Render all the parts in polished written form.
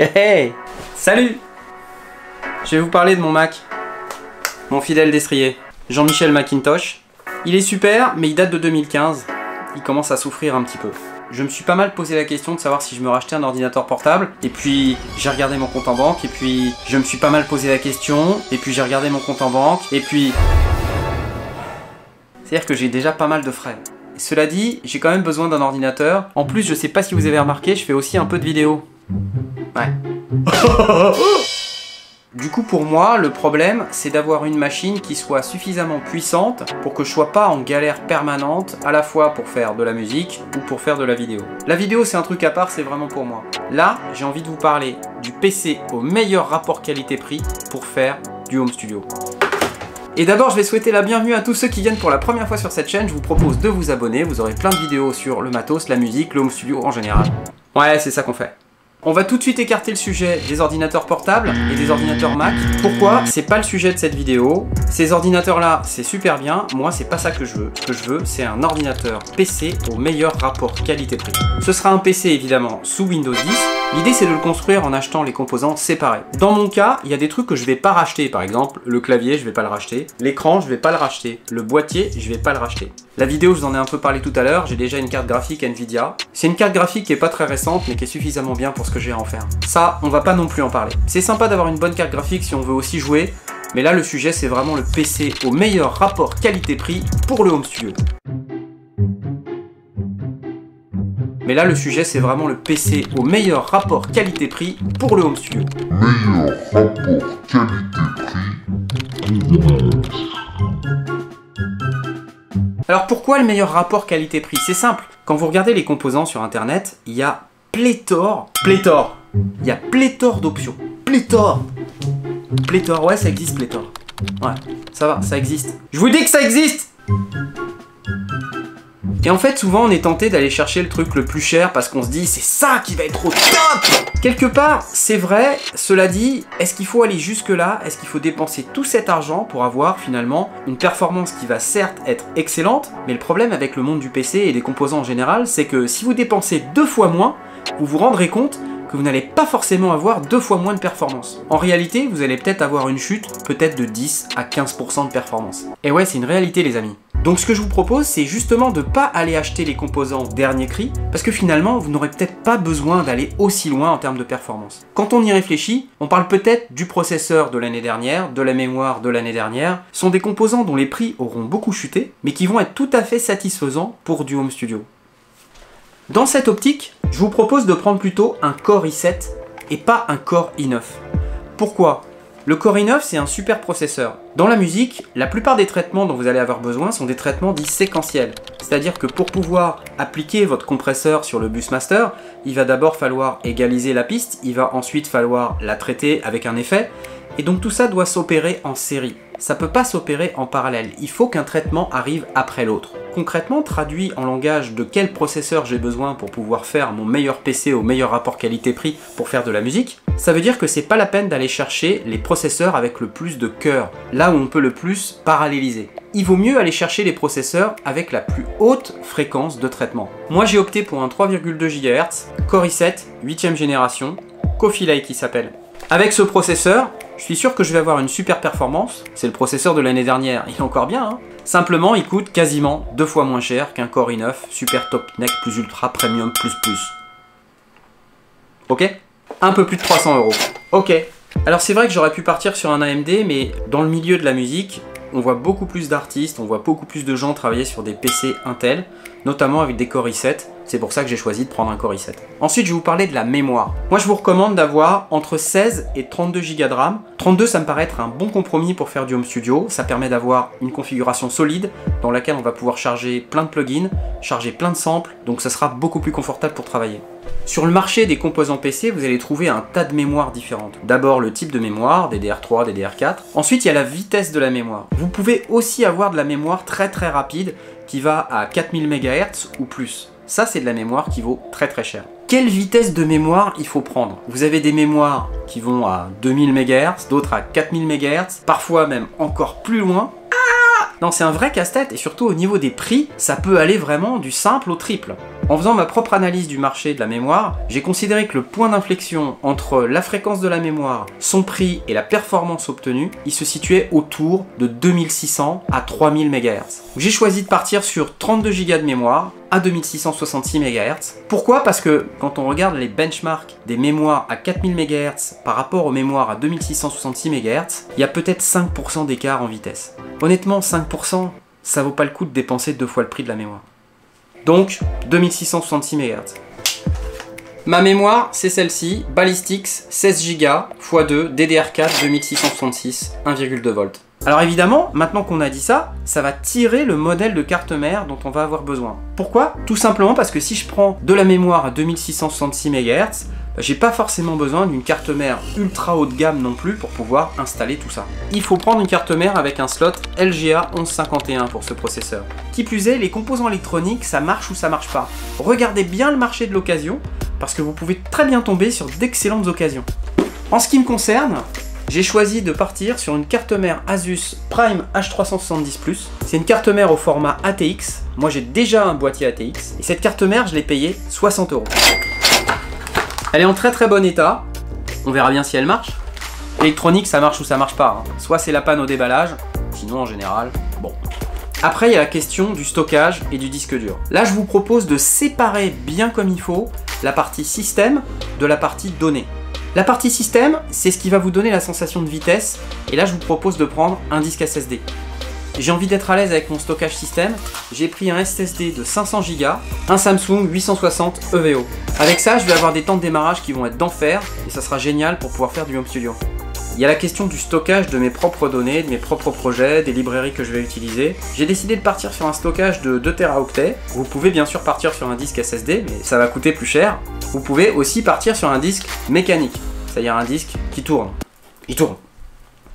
Hey, hey. Salut! Je vais vous parler de mon Mac, mon fidèle destrier, Jean-Michel Macintosh. Il est super, mais il date de 2015. Il commence à souffrir un petit peu. Je me suis pas mal posé la question de savoir si je me rachetais un ordinateur portable, et puis j'ai regardé mon compte en banque, et puis je me suis pas mal posé la question, et puis j'ai regardé mon compte en banque, et puis... C'est-à-dire que j'ai déjà pas mal de frais. Et cela dit, j'ai quand même besoin d'un ordinateur. En plus, je sais pas si vous avez remarqué, je fais aussi un peu de vidéo. Ouais. Du coup, pour moi, le problème, c'est d'avoir une machine qui soit suffisamment puissante pour que je sois pas en galère permanente, à la fois pour faire de la musique ou pour faire de la vidéo. La vidéo, c'est un truc à part, c'est vraiment pour moi. Là, j'ai envie de vous parler du PC au meilleur rapport qualité-prix pour faire du home studio. Et d'abord, je vais souhaiter la bienvenue à tous ceux qui viennent pour la première fois sur cette chaîne. Je vous propose de vous abonner, vous aurez plein de vidéos sur le matos, la musique, le home studio en général. Ouais, c'est ça qu'on fait. On va tout de suite écarter le sujet des ordinateurs portables et des ordinateurs Mac. Pourquoi? C'est pas le sujet de cette vidéo. Ces ordinateurs-là, c'est super bien. Moi, c'est pas ça que je veux. Ce que je veux, c'est un ordinateur PC au meilleur rapport qualité-prix. Ce sera un PC, évidemment, sous Windows 10. L'idée, c'est de le construire en achetant les composants séparés. Dans mon cas, il y a des trucs que je vais pas racheter. Par exemple, le clavier, je vais pas le racheter. L'écran, je vais pas le racheter. Le boîtier, je vais pas le racheter. La vidéo, je vous en ai un peu parlé tout à l'heure. J'ai déjà une carte graphique Nvidia. C'est une carte graphique qui est pas très récente, mais qui est suffisamment bien pour ce que j'ai à en faire. Ça, on va pas non plus en parler. C'est sympa d'avoir une bonne carte graphique si on veut aussi jouer. Mais là, le sujet, c'est vraiment le PC au meilleur rapport qualité-prix pour le home studio. Mais là, le sujet, c'est vraiment le PC au meilleur rapport qualité-prix pour le home studio. Meilleur rapport qualité-prix. Alors pourquoi le meilleur rapport qualité-prix? C'est simple. Quand vous regardez les composants sur internet, il y a pléthore d'options. Pléthore, ouais, ça existe, pléthore. Ouais, ça va, ça existe. Je vous dis que ça existe! Et en fait, souvent, on est tenté d'aller chercher le truc le plus cher parce qu'on se dit, c'est ça qui va être au top! Quelque part, c'est vrai, cela dit, est-ce qu'il faut aller jusque-là? Est-ce qu'il faut dépenser tout cet argent pour avoir, finalement, une performance qui va certes être excellente, mais le problème avec le monde du PC et des composants en général, c'est que si vous dépensez 2 fois moins, vous vous rendrez compte que vous n'allez pas forcément avoir 2 fois moins de performance. En réalité, vous allez peut-être avoir une chute, peut-être de 10 à 15% de performance. Et ouais, c'est une réalité, les amis. Donc ce que je vous propose, c'est justement de ne pas aller acheter les composants dernier cri, parce que finalement, vous n'aurez peut-être pas besoin d'aller aussi loin en termes de performance. Quand on y réfléchit, on parle peut-être du processeur de l'année dernière, de la mémoire de l'année dernière. Ce sont des composants dont les prix auront beaucoup chuté, mais qui vont être tout à fait satisfaisants pour du home studio. Dans cette optique, je vous propose de prendre plutôt un Core i7 et pas un Core i9. Pourquoi ? Le Core i9, c'est un super processeur. Dans la musique, la plupart des traitements dont vous allez avoir besoin sont des traitements dits séquentiels. C'est-à-dire que pour pouvoir appliquer votre compresseur sur le bus master, il va d'abord falloir égaliser la piste, il va ensuite falloir la traiter avec un effet, et donc tout ça doit s'opérer en série. Ça ne peut pas s'opérer en parallèle, il faut qu'un traitement arrive après l'autre. Concrètement, traduit en langage de quel processeur j'ai besoin pour pouvoir faire mon meilleur PC au meilleur rapport qualité-prix pour faire de la musique, ça veut dire que c'est pas la peine d'aller chercher les processeurs avec le plus de cœur, là où on peut le plus paralléliser. Il vaut mieux aller chercher les processeurs avec la plus haute fréquence de traitement. Moi j'ai opté pour un 3,2 GHz, Core i7, 8ème génération, Coffee Lake qui s'appelle. Avec ce processeur, je suis sûr que je vais avoir une super performance. C'est le processeur de l'année dernière, il est encore bien, hein. Simplement, il coûte quasiment 2 fois moins cher qu'un Core i9, super top neck plus ultra premium plus plus. Ok? Un peu plus de 300 €. Ok. Alors c'est vrai que j'aurais pu partir sur un AMD, mais dans le milieu de la musique, on voit beaucoup plus d'artistes, on voit beaucoup plus de gens travailler sur des PC Intel, notamment avec des Core i7. C'est pour ça que j'ai choisi de prendre un Core i7. Ensuite, je vais vous parler de la mémoire. Moi, je vous recommande d'avoir entre 16 et 32 Go de RAM. 32, ça me paraît être un bon compromis pour faire du home studio. Ça permet d'avoir une configuration solide dans laquelle on va pouvoir charger plein de plugins, charger plein de samples, donc ça sera beaucoup plus confortable pour travailler. Sur le marché des composants PC, vous allez trouver un tas de mémoires différentes. D'abord le type de mémoire, DDR3, DDR4. Ensuite, il y a la vitesse de la mémoire. Vous pouvez aussi avoir de la mémoire très rapide qui va à 4000 MHz ou plus. Ça, c'est de la mémoire qui vaut très cher. Quelle vitesse de mémoire il faut prendre? Vous avez des mémoires qui vont à 2000 MHz, d'autres à 4000 MHz, parfois même encore plus loin. Non, c'est un vrai casse-tête et surtout au niveau des prix, ça peut aller vraiment du simple au triple. En faisant ma propre analyse du marché de la mémoire, j'ai considéré que le point d'inflexion entre la fréquence de la mémoire, son prix et la performance obtenue, il se situait autour de 2600 à 3000 MHz. J'ai choisi de partir sur 32 Go de mémoire à 2666 MHz. Pourquoi? Parce que quand on regarde les benchmarks des mémoires à 4000 MHz par rapport aux mémoires à 2666 MHz, il y a peut-être 5% d'écart en vitesse. Honnêtement, 5%, ça vaut pas le coup de dépenser 2 fois le prix de la mémoire. Donc, 2666 MHz. Ma mémoire, c'est celle-ci, Ballistix 16 Go x2 DDR4 2666 1,2 volts. Alors évidemment, maintenant qu'on a dit ça, ça va tirer le modèle de carte mère dont on va avoir besoin. Pourquoi? Tout simplement parce que si je prends de la mémoire à 2666 MHz, j'ai pas forcément besoin d'une carte mère ultra haut de gamme non plus pour pouvoir installer tout ça. Il faut prendre une carte mère avec un slot LGA 1151 pour ce processeur. Qui plus est, les composants électroniques, ça marche ou ça marche pas. Regardez bien le marché de l'occasion, parce que vous pouvez très bien tomber sur d'excellentes occasions. En ce qui me concerne, j'ai choisi de partir sur une carte mère Asus Prime H370+. C'est une carte mère au format ATX. Moi j'ai déjà un boîtier ATX. Et cette carte mère, je l'ai payée 60 €. Elle est en très très bon état. On verra bien si elle marche. L'électronique, ça marche ou ça marche pas. Soit c'est la panne au déballage, sinon en général, bon. Après, il y a la question du stockage et du disque dur. Là, je vous propose de séparer bien comme il faut la partie système de la partie données. La partie système, c'est ce qui va vous donner la sensation de vitesse. Et là, je vous propose de prendre un disque SSD. J'ai envie d'être à l'aise avec mon stockage système. J'ai pris un SSD de 500 Go, un Samsung 860 EVO. Avec ça, je vais avoir des temps de démarrage qui vont être d'enfer et ça sera génial pour pouvoir faire du home studio. Il y a la question du stockage de mes propres données, de mes propres projets, des librairies que je vais utiliser. J'ai décidé de partir sur un stockage de 2 Teraoctets. Vous pouvez bien sûr partir sur un disque SSD, mais ça va coûter plus cher. Vous pouvez aussi partir sur un disque mécanique, c'est-à-dire un disque qui tourne. Il tourne.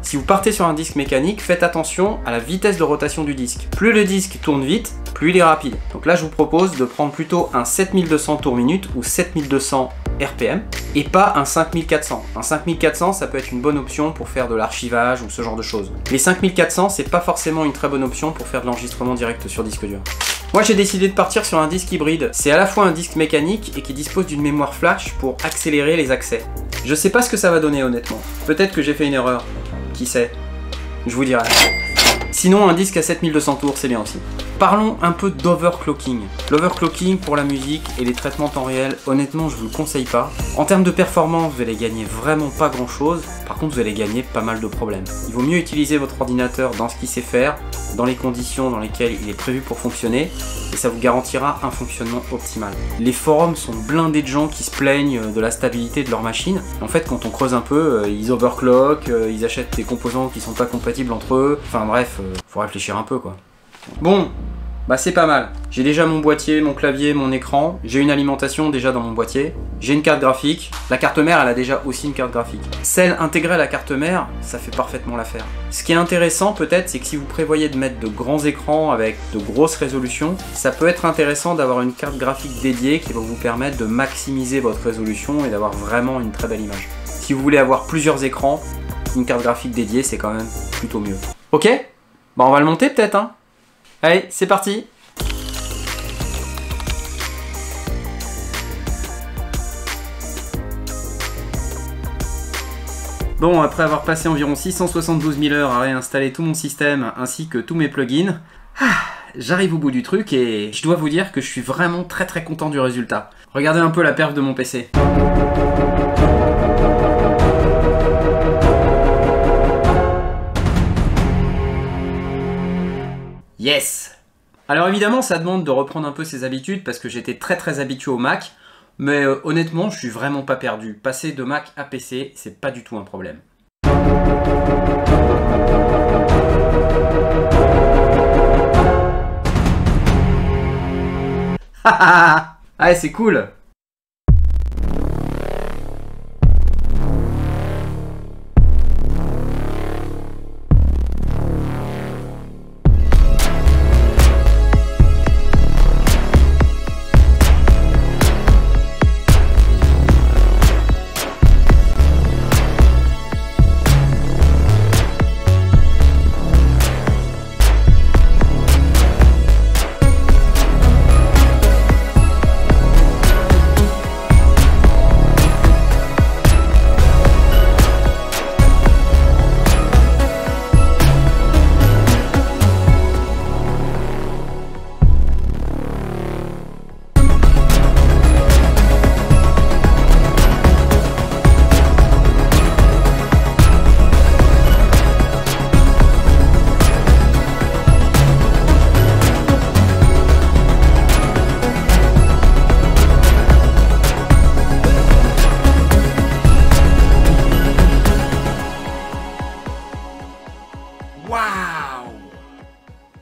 Si vous partez sur un disque mécanique, faites attention à la vitesse de rotation du disque. Plus le disque tourne vite, plus il est rapide. Donc là, je vous propose de prendre plutôt un 7200 tours minute ou 7200 RPM et pas un 5400. Un 5400, ça peut être une bonne option pour faire de l'archivage ou ce genre de choses. Les 5400, c'est pas forcément une très bonne option pour faire de l'enregistrement direct sur disque dur. Moi, j'ai décidé de partir sur un disque hybride. C'est à la fois un disque mécanique et qui dispose d'une mémoire flash pour accélérer les accès. Je sais pas ce que ça va donner honnêtement. Peut-être que j'ai fait une erreur. Qui sait? Je vous dirai. Sinon, un disque à 7200 tours, c'est bien aussi. Parlons un peu d'overclocking. L'overclocking pour la musique et les traitements temps réel, honnêtement, je vous le conseille pas. En termes de performance, vous allez gagner vraiment pas grand chose. Par contre, vous allez gagner pas mal de problèmes. Il vaut mieux utiliser votre ordinateur dans ce qu'il sait faire, dans les conditions dans lesquelles il est prévu pour fonctionner, et ça vous garantira un fonctionnement optimal. Les forums sont blindés de gens qui se plaignent de la stabilité de leur machine. En fait, quand on creuse un peu, ils overclock, ils achètent des composants qui sont pas compatibles entre eux. Enfin bref, faut réfléchir un peu quoi. Bon, bah c'est pas mal. J'ai déjà mon boîtier, mon clavier, mon écran. J'ai une alimentation déjà dans mon boîtier. J'ai une carte graphique. La carte mère, elle a déjà aussi une carte graphique. Celle intégrée à la carte mère, ça fait parfaitement l'affaire. Ce qui est intéressant peut-être, c'est que si vous prévoyez de mettre de grands écrans avec de grosses résolutions, ça peut être intéressant d'avoir une carte graphique dédiée qui va vous permettre de maximiser votre résolution et d'avoir vraiment une très belle image. Si vous voulez avoir plusieurs écrans, une carte graphique dédiée, c'est quand même plutôt mieux. Ok? Bah on va le monter peut-être, hein? Allez, c'est parti! Bon, après avoir passé environ 672 000 heures à réinstaller tout mon système ainsi que tous mes plugins, j'arrive au bout du truc et je dois vous dire que je suis vraiment très très content du résultat. Regardez un peu la perf de mon PC. Yes! Alors évidemment, ça demande de reprendre un peu ses habitudes parce que j'étais très très habitué au Mac, mais honnêtement, je suis vraiment pas perdu. Passer de Mac à PC, c'est pas du tout un problème. Ah, c'est cool!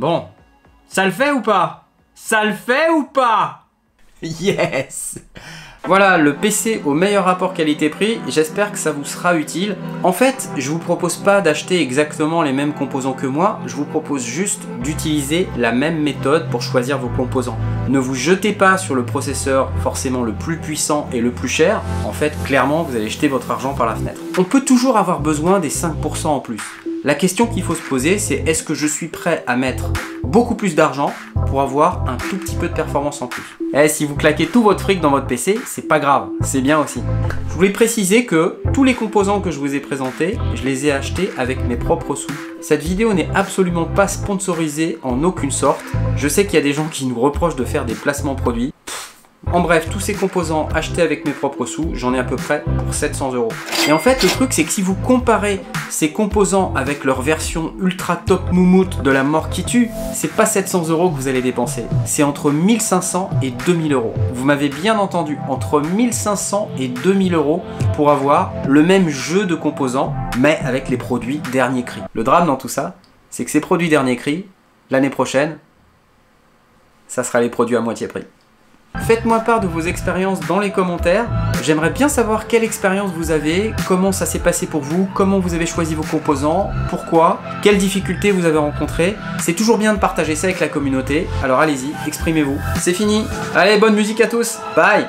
Bon, ça le fait ou pas? Ça le fait ou pas? Yes! Voilà le PC au meilleur rapport qualité-prix, j'espère que ça vous sera utile. En fait, je vous propose pas d'acheter exactement les mêmes composants que moi, je vous propose juste d'utiliser la même méthode pour choisir vos composants. Ne vous jetez pas sur le processeur forcément le plus puissant et le plus cher, en fait clairement vous allez jeter votre argent par la fenêtre. On peut toujours avoir besoin des 5% en plus. La question qu'il faut se poser, c'est est-ce que je suis prêt à mettre beaucoup plus d'argent pour avoir un tout petit peu de performance en plus. Et si vous claquez tout votre fric dans votre PC, c'est pas grave, c'est bien aussi. Je voulais préciser que tous les composants que je vous ai présentés, je les ai achetés avec mes propres sous. Cette vidéo n'est absolument pas sponsorisée en aucune sorte. Je sais qu'il y a des gens qui nous reprochent de faire des placements produits. En bref, tous ces composants achetés avec mes propres sous, j'en ai à peu près pour 700 €. Et en fait, le truc, c'est que si vous comparez ces composants avec leur version ultra top moumoute de la mort qui tue, c'est pas 700 € que vous allez dépenser. C'est entre 1500 et 2000 €. Vous m'avez bien entendu, entre 1500 et 2000 € pour avoir le même jeu de composants, mais avec les produits dernier cri. Le drame dans tout ça, c'est que ces produits dernier cri, l'année prochaine, ça sera les produits à moitié prix. Faites-moi part de vos expériences dans les commentaires. J'aimerais bien savoir quelle expérience vous avez, comment ça s'est passé pour vous, comment vous avez choisi vos composants, pourquoi, quelles difficultés vous avez rencontrées. C'est toujours bien de partager ça avec la communauté, alors allez-y, exprimez-vous. C'est fini. Allez, bonne musique à tous. Bye.